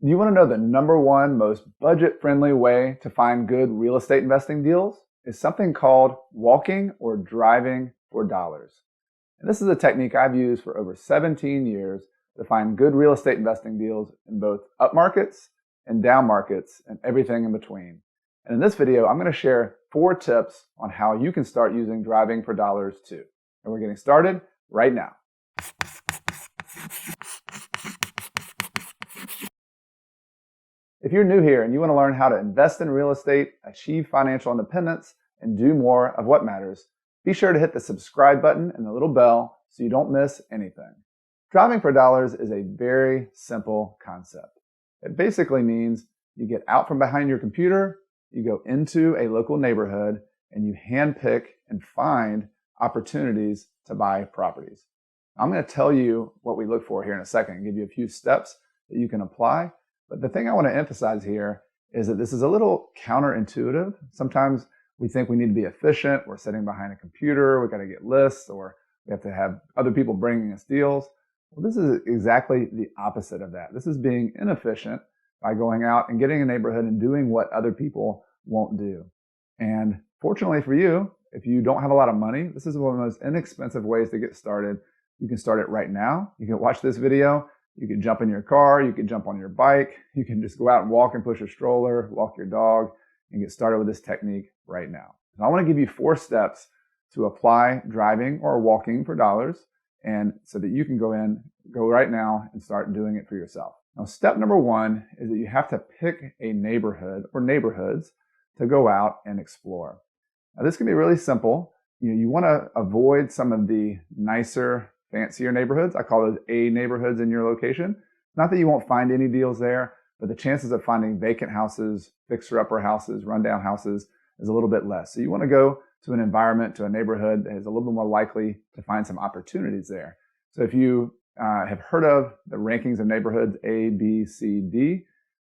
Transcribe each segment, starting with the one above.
Do you want to know the number one most budget-friendly way to find good real estate investing deals? Is something called walking or driving for dollars. And this is a technique I've used for over 17 years to find good real estate investing deals in both up markets and down markets and everything in between. And in this video, I'm going to share 4 tips on how you can start using driving for dollars too. And we're getting started right now. If you're new here and you want to learn how to invest in real estate, achieve financial independence, and do more of what matters, be sure to hit the subscribe button and the little bell so you don't miss anything. Driving for dollars is a very simple concept. It basically means you get out from behind your computer, you go into a local neighborhood, and you handpick and find opportunities to buy properties. I'm going to tell you what we look for here in a second and give you a few steps that you can apply. But the thing I want to emphasize here is that this is a little counterintuitive. Sometimes we think we need to be efficient. We're sitting behind a computer. We got to get lists, or we have to have other people bringing us deals. Well, this is exactly the opposite of that. This is being inefficient by going out and getting a neighborhood and doing what other people won't do. And fortunately for you, if you don't have a lot of money, this is one of the most inexpensive ways to get started. You can start it right now. You can watch this video. You can jump in your car, you can jump on your bike, you can just go out and walk and push a stroller, walk your dog, and get started with this technique right now. And I want to give you 4 steps to apply driving or walking for dollars, and so that you can go right now and start doing it for yourself. Now, step number 1 is that you have to pick a neighborhood or neighborhoods to go out and explore. Now, this can be really simple. You want to avoid some of the nicer, fancier neighborhoods. I call those A neighborhoods in your location. Not that you won't find any deals there, but the chances of finding vacant houses, fixer-upper houses, rundown houses is a little bit less. So you want to go to an environment, to a neighborhood that is a little bit more likely to find some opportunities there. So if you have heard of the rankings of neighborhoods A, B, C, D,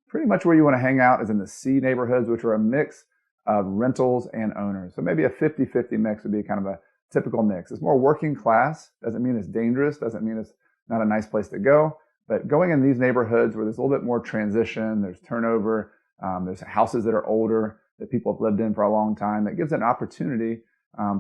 pretty much where you want to hang out is in the C neighborhoods, which are a mix of rentals and owners. So maybe a 50-50 mix would be kind of a typical mix. It's more working class. Doesn't mean it's dangerous. Doesn't mean it's not a nice place to go. But going in these neighborhoods where there's a little bit more transition, there's turnover, there's houses that are older that people have lived in for a long time, that gives an opportunity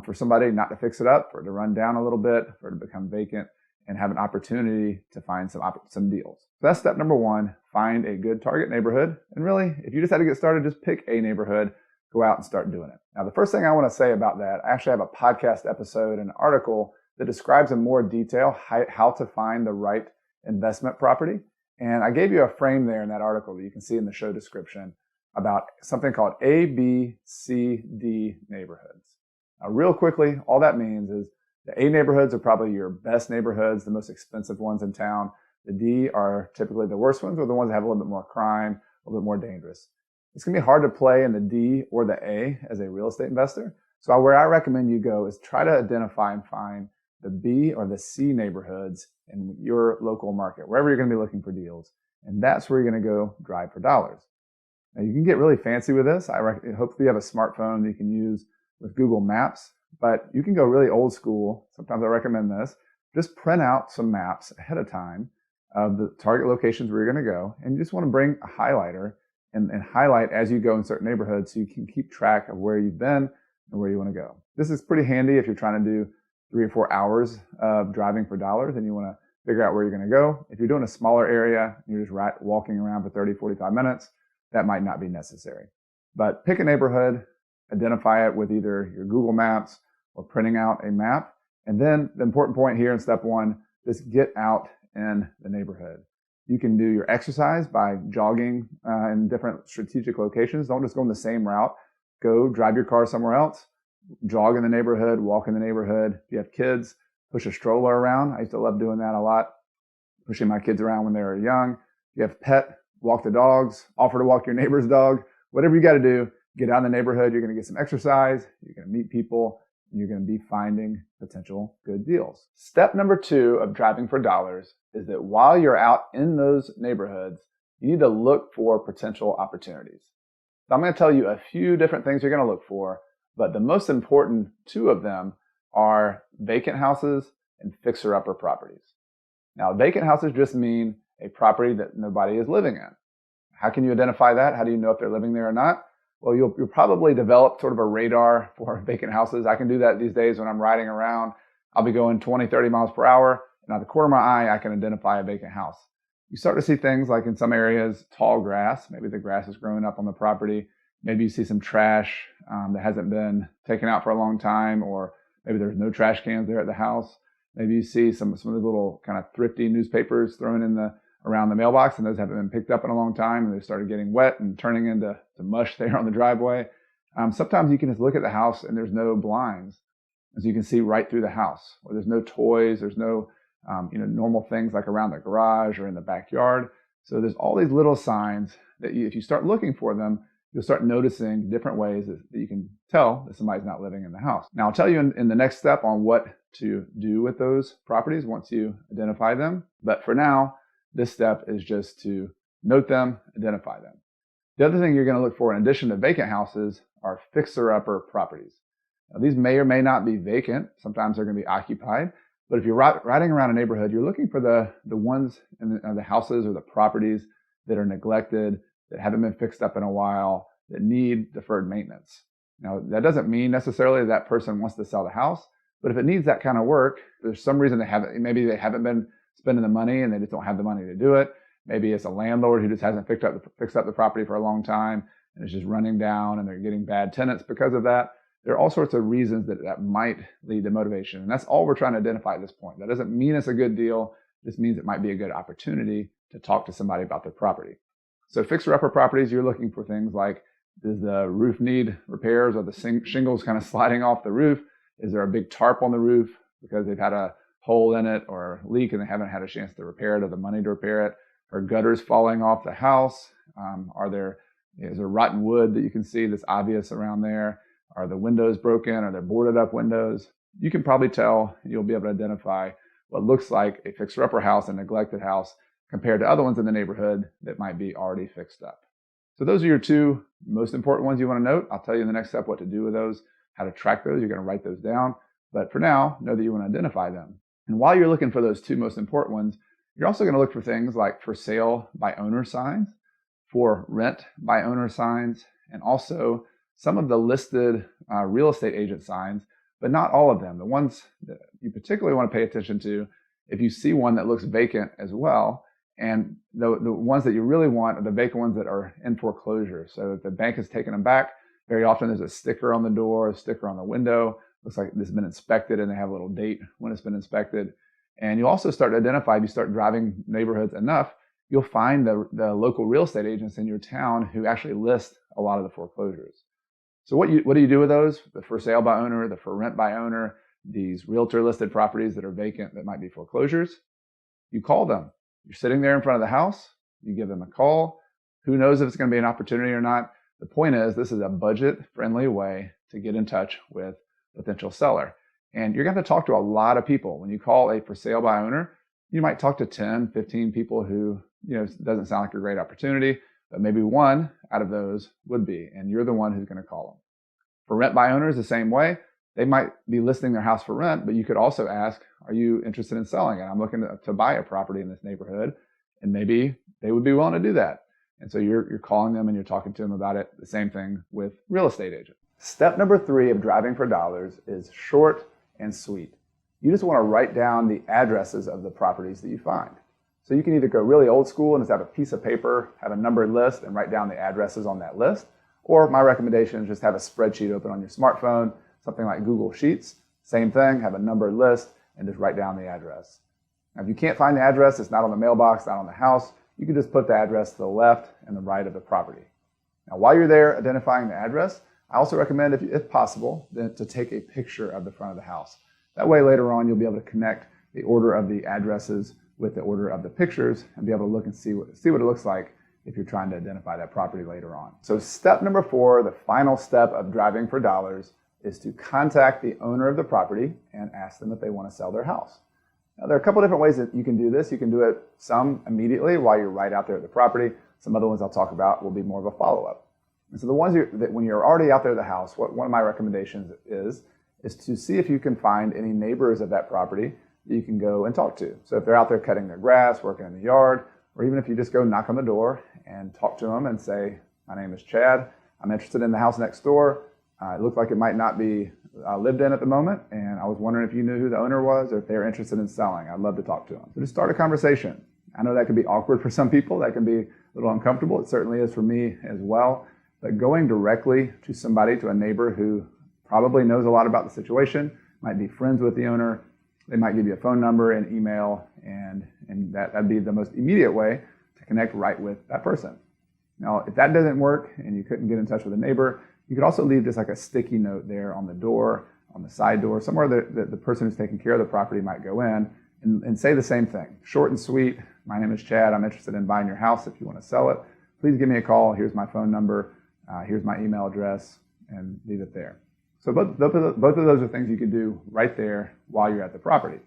for somebody not to fix it up, for it to run down a little bit, for it to become vacant, and have an opportunity to find some deals. So that's step number 1, find a good target neighborhood. And really, if you just had to get started, just pick a neighborhood. Go out and start doing it. Now, the first thing I want to say about that, I actually have a podcast episode, an article that describes in more detail how to find the right investment property. And I gave you a frame there in that article that you can see in the show description about something called A, B, C, D neighborhoods. Now, real quickly, all that means is the A neighborhoods are probably your best neighborhoods, the most expensive ones in town. The D are typically the worst ones, or the ones that have a little bit more crime, a little bit more dangerous. It's going to be hard to play in the D or the A as a real estate investor. So where I recommend you go is try to identify and find the B or the C neighborhoods in your local market, wherever you're going to be looking for deals. And that's where you're going to go drive for dollars. Now, you can get really fancy with this. Hopefully you have a smartphone that you can use with Google Maps, but you can go really old school. Sometimes I recommend this. Just print out some maps ahead of time of the target locations where you're going to go. And you just want to bring a highlighter and highlight as you go in certain neighborhoods so you can keep track of where you've been and where you want to go. This is pretty handy if you're trying to do 3 or 4 hours of driving for dollars and you want to figure out where you're going to go. If you're doing a smaller area, you're just walking around for 30, 45 minutes, that might not be necessary. But pick a neighborhood, identify it with either your Google Maps or printing out a map. And then the important point here in step 1, just get out in the neighborhood. You can do your exercise by jogging in different strategic locations. Don't just go in the same route. Go drive your car somewhere else, jog in the neighborhood, walk in the neighborhood. If you have kids, push a stroller around. I used to love doing that a lot, pushing my kids around when they were young. If you have a pet, walk the dogs, offer to walk your neighbor's dog. Whatever you got to do, get out in the neighborhood. You're going to get some exercise. You're going to meet people. And you're going to be finding potential good deals. Step number 2 of driving for dollars is that while you're out in those neighborhoods, you need to look for potential opportunities. So I'm going to tell you a few different things you're going to look for, but the most important 2 of them are vacant houses and fixer-upper properties. Now, vacant houses just mean a property that nobody is living in. How can you identify that? How do you know if they're living there or not? Well, you'll probably develop sort of a radar for vacant houses. I can do that these days when I'm riding around. I'll be going 20, 30 miles per hour, and out the corner of my eye, I can identify a vacant house. You start to see things like in some areas, tall grass. Maybe the grass is growing up on the property. Maybe you see some trash that hasn't been taken out for a long time, or maybe there's no trash cans there at the house. Maybe you see some of those little kind of thrifty newspapers thrown in around the mailbox, and those haven't been picked up in a long time, and they started getting wet and turning into mush there on the driveway. Sometimes you can just look at the house and there's no blinds, as you can see right through the house, or there's no toys, there's no normal things like around the garage or in the backyard. So there's all these little signs that if you start looking for them, you'll start noticing different ways that you can tell that somebody's not living in the house. Now, I'll tell you in the next step on what to do with those properties once you identify them. But for now, this step is just to note them, identify them. The other thing you're going to look for in addition to vacant houses are fixer-upper properties. Now, these may or may not be vacant. Sometimes they're going to be occupied. But if you're riding around a neighborhood, you're looking for the ones in the houses or the properties that are neglected, that haven't been fixed up in a while, that need deferred maintenance. Now, that doesn't mean necessarily that person wants to sell the house, but if it needs that kind of work, there's some reason maybe they haven't been spending the money and they just don't have the money to do it. Maybe it's a landlord who just hasn't fixed up the property for a long time and it's just running down and they're getting bad tenants because of that. There are all sorts of reasons that might lead to motivation. And that's all we're trying to identify at this point. That doesn't mean it's a good deal. It just means it might be a good opportunity to talk to somebody about their property. So fixer-upper properties, you're looking for things like, does the roof need repairs? Are the shingles kind of sliding off the roof? Is there a big tarp on the roof because they've had a hole in it or a leak and they haven't had a chance to repair it or the money to repair it? Are gutters falling off the house? Is there rotten wood that you can see that's obvious around there? Are the windows broken? Are there boarded up windows? You can probably tell, you'll be able to identify what looks like a fixer-upper house, a neglected house, compared to other ones in the neighborhood that might be already fixed up. So those are your two most important ones you want to note. I'll tell you in the next step what to do with those, how to track those. You're going to write those down. But for now, know that you want to identify them. And while you're looking for those two most important ones, you're also going to look for things like for sale by owner signs, for rent by owner signs, and also some of the listed real estate agent signs, but not all of them. The ones that you particularly want to pay attention to, if you see one that looks vacant as well, and the ones that you really want are the vacant ones that are in foreclosure. So if the bank has taken them back, very often there's a sticker on the door, a sticker on the window. Looks like this has been inspected and they have a little date when it's been inspected. And you'll also start to identify, if you start driving neighborhoods enough, you'll find the local real estate agents in your town who actually list a lot of the foreclosures. So what do you do with those? The for sale by owner, the for rent by owner, these realtor listed properties that are vacant that might be foreclosures? You call them. You're sitting there in front of the house. You give them a call. Who knows if it's going to be an opportunity or not? The point is, this is a budget-friendly way to get in touch with a potential seller. And you're going to have to talk to a lot of people. When you call a for sale by owner, you might talk to 10, 15 people who, doesn't sound like a great opportunity, but maybe one out of those would be, and you're the one who's going to call them. For rent by owners, the same way. They might be listing their house for rent, but you could also ask, are you interested in selling it? I'm looking to buy a property in this neighborhood, and maybe they would be willing to do that. And so you're calling them and you're talking to them about it. The same thing with real estate agents. Step number 3 of driving for dollars is short and sweet. You just want to write down the addresses of the properties that you find. So you can either go really old school and just have a piece of paper, have a numbered list, and write down the addresses on that list. Or my recommendation is just have a spreadsheet open on your smartphone, something like Google Sheets. Same thing, have a numbered list, and just write down the address. Now, if you can't find the address, it's not on the mailbox, not on the house, you can just put the address to the left and the right of the property. Now, while you're there identifying the address, I also recommend, if possible, then to take a picture of the front of the house. That way, later on, you'll be able to connect the order of the addresses with the order of the pictures and be able to look and see what it looks like if you're trying to identify that property later on. So step number 4, the final step of driving for dollars, is to contact the owner of the property and ask them if they want to sell their house. Now, there are a couple different ways that you can do this. You can do it some immediately while you're right out there at the property. Some other ones I'll talk about will be more of a follow-up. And so the ones that when you're already out there at the house, one of my recommendations is to see if you can find any neighbors of that property that you can go and talk to. So if they're out there cutting their grass, working in the yard, Or even if you just go knock on the door and talk to them and say, my name is Chad, I'm interested in the house next door. It looked like it might not be lived in at the moment, and I was wondering if you knew who the owner was or if they were interested in selling. I'd love to talk to them. So just start a conversation. I know that can be awkward for some people. That can be a little uncomfortable. It certainly is for me as well. But going directly to somebody, to a neighbor who probably knows a lot about the situation, might be friends with the owner, they might give you a phone number and email, and that'd be the most immediate way to connect right with that person. Now, if that doesn't work and you couldn't get in touch with a neighbor, you could also leave just like a sticky note there on the door, on the side door, somewhere that the person who's taking care of the property might go in and say the same thing. Short and sweet. My name is Chad. I'm interested in buying your house. If you want to sell it, please give me a call. Here's my phone number. Here's my email address, and leave it there. So both of those are things you can do right there while you're at the property.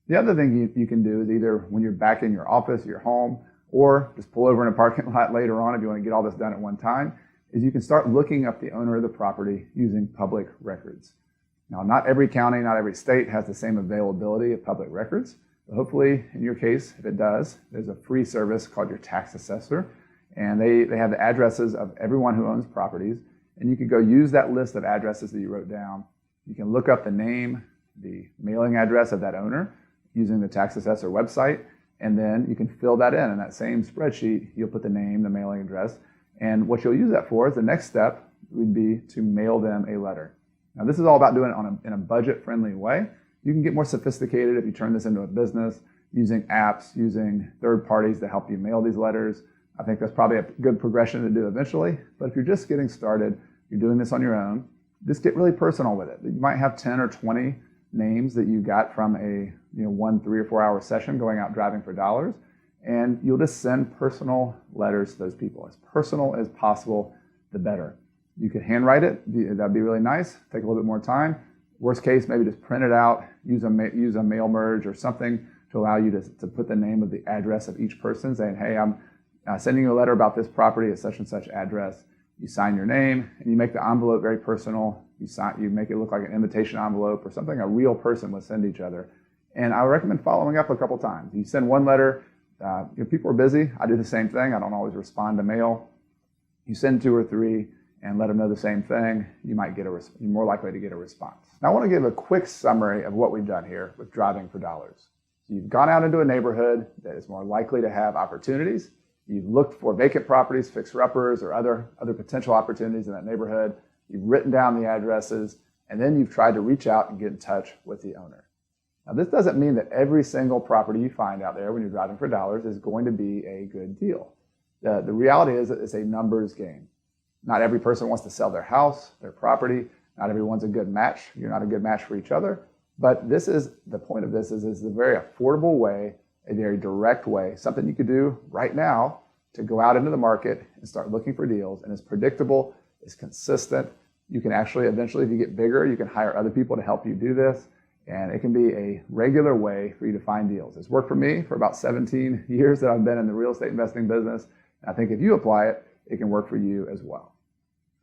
The other thing you can do is either when you're back in your office, your home, or just pull over in a parking lot later on if you want to get all this done at one time, is you can start looking up the owner of the property using public records. Now, not every county, not every state has the same availability of public records, but hopefully in your case, if it does, there's a free service called your tax assessor, and they have the addresses of everyone who owns properties, and you can go use that list of addresses that you wrote down. You can look up the name, the mailing address of that owner using the tax assessor website, and then you can fill that in that same spreadsheet. You'll put the name, the mailing address, and what you'll use that for is the next step would be to mail them a letter. Now, this is all about doing it in a budget-friendly way. You can get more sophisticated if you turn this into a business, using apps, using third parties to help you mail these letters. I think that's probably a good progression to do eventually. But if you're just getting started, you're doing this on your own, just get really personal with it. You might have 10 or 20 names that you got from a 1 3 or 4 hour session going out driving for dollars, and you'll just send personal letters to those people. As personal as possible, the better. You could handwrite it. That'd be really nice. Take a little bit more time. Worst case, maybe just print it out, use a mail merge or something to allow you to put the name of the address of each person, saying, hey, I'm sending you a letter about this property at such and such address. You sign your name, and you make the envelope very personal. You make it look like an invitation envelope or something a real person would send each other. And I recommend following up a couple times. You send one letter. If people are busy, I do the same thing. I don't always respond to mail. You send 2 or 3 and let them know the same thing. You're more likely to get a response. Now, I want to give a quick summary of what we've done here with Driving for Dollars. So you've gone out into a neighborhood that is more likely to have opportunities. You've looked for vacant properties, fixer-uppers, or other potential opportunities in that neighborhood. You've written down the addresses, and then you've tried to reach out and get in touch with the owner. Now, this doesn't mean that every single property you find out there when you're driving for dollars is going to be a good deal. The reality is that it's a numbers game. Not every person wants to sell their house, their property. Not everyone's a good match. You're not a good match for each other. But the point of this is a very affordable way, a very direct way, something you could do right now to go out into the market and start looking for deals. And it's predictable, it's consistent. You can actually eventually, if you get bigger, you can hire other people to help you do this. And it can be a regular way for you to find deals. It's worked for me for about 17 years that I've been in the real estate investing business. And I think if you apply it, it can work for you as well.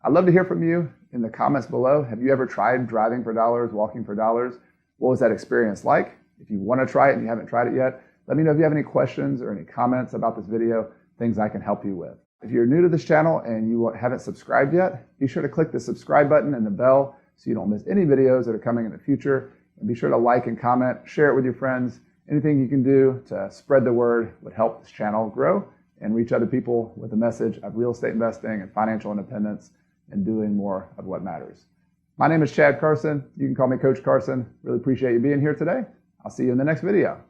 I'd love to hear from you in the comments below. Have you ever tried driving for dollars, walking for dollars? What was that experience like? If you want to try it and you haven't tried it yet, let me know if you have any questions or any comments about this video, things I can help you with. If you're new to this channel and you haven't subscribed yet, be sure to click the subscribe button and the bell so you don't miss any videos that are coming in the future. And be sure to like and comment, share it with your friends. Anything you can do to spread the word would help this channel grow and reach other people with the message of real estate investing and financial independence and doing more of what matters. My name is Chad Carson. You can call me Coach Carson. Really appreciate you being here today. I'll see you in the next video.